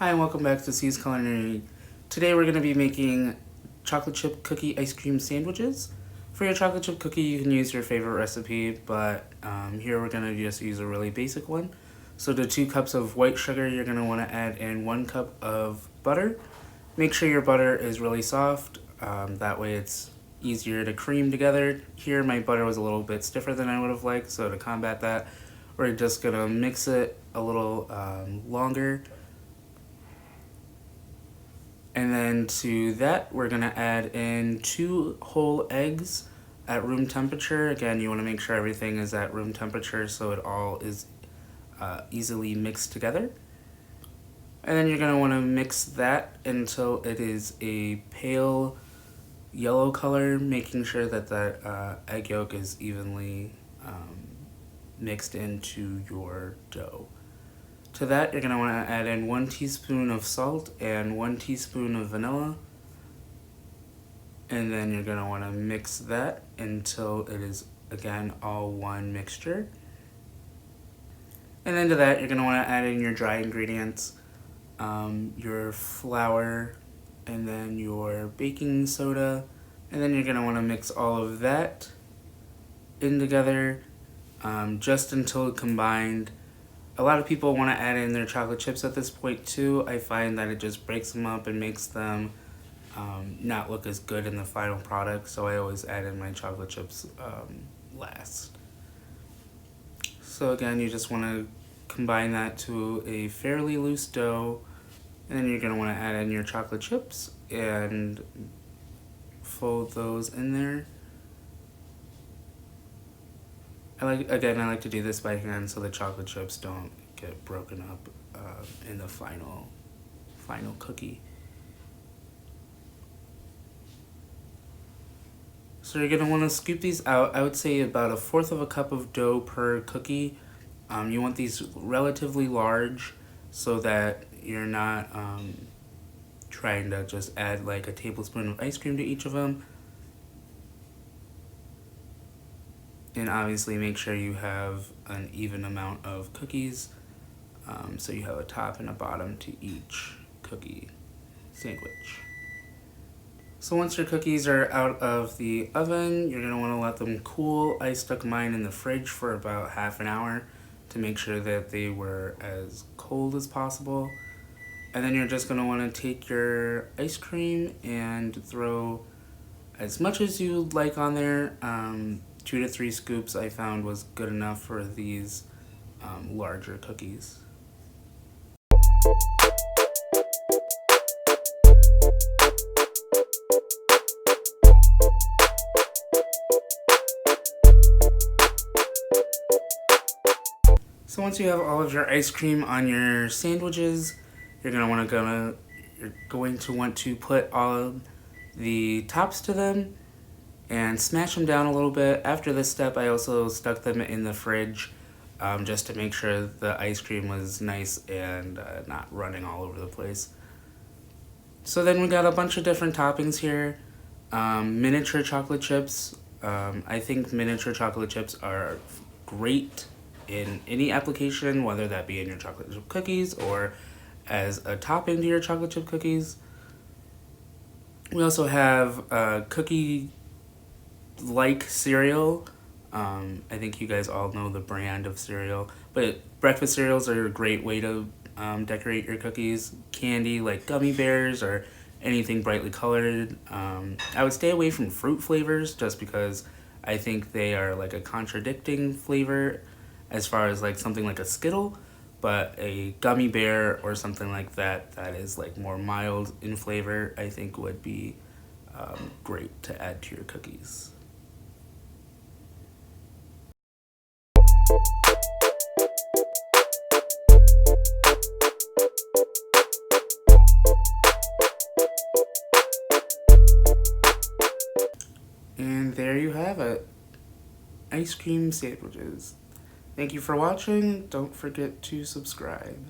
Hi and welcome back to C's Culinary. Today we're going to be making chocolate chip cookie ice cream sandwiches. For your chocolate chip cookie you can use your favorite recipe, but here we're going to just use a really basic one. So to 2 cups of white sugar you're going to want to add in 1 cup of butter. Make sure your butter is really soft, that way it's easier to cream together. Here my butter was a little bit stiffer than I would have liked, so to combat that we're just going to mix it a little longer. And then to that, we're going to add in 2 whole eggs at room temperature. Again, you want to make sure everything is at room temperature so it all is easily mixed together. And then you're going to want to mix that until it is a pale yellow color, making sure that that egg yolk is evenly mixed into your dough. To that, you're going to want to add in 1 teaspoon of salt and 1 teaspoon of vanilla. And then you're going to want to mix that until it is, again, all one mixture. And then to that, you're going to want to add in your dry ingredients, your flour, and then your baking soda. And then you're going to want to mix all of that in together just until combined. A lot of people want to add in their chocolate chips at this point too. I find that it just breaks them up and makes them not look as good in the final product, so I always add in my chocolate chips last. So again, you just want to combine that to a fairly loose dough, and then you're going to want to add in your chocolate chips and fold those in there. I like to do this by hand so the chocolate chips don't get broken up in the final cookie. So you're going to want to scoop these out. I would say about 1/4 of a cup of dough per cookie. You want these relatively large so that you're not trying to just add like a tablespoon of ice cream to each of them. And obviously make sure you have an even amount of cookies, so you have a top and a bottom to each cookie sandwich. So once your cookies are out of the oven, you're going to want to let them cool. I stuck mine in the fridge for about half an hour to make sure that they were as cold as possible. And then you're just going to want to take your ice cream and throw as much as you'd like on there. 2 to 3 scoops I found was good enough for these larger cookies. So once you have all of your ice cream on your sandwiches, you're going to want to put all of the tops to them and smash them down a little bit. After this step, I also stuck them in the fridge just to make sure the ice cream was nice and not running all over the place. So then we got a bunch of different toppings here. Miniature chocolate chips. I think miniature chocolate chips are great in any application, whether that be in your chocolate chip cookies or as a topping to your chocolate chip cookies. We also have cookie like cereal. I think you guys all know the brand of cereal, but breakfast cereals are a great way to decorate your cookies. Candy like gummy bears or anything brightly colored. I would stay away from fruit flavors just because I think they are like a contradicting flavor as far as like something like a Skittle, but a gummy bear or something like that that is like more mild in flavor I think would be great to add to your cookies. And there you have it. Ice cream sandwiches. Thank you for watching. Don't forget to subscribe.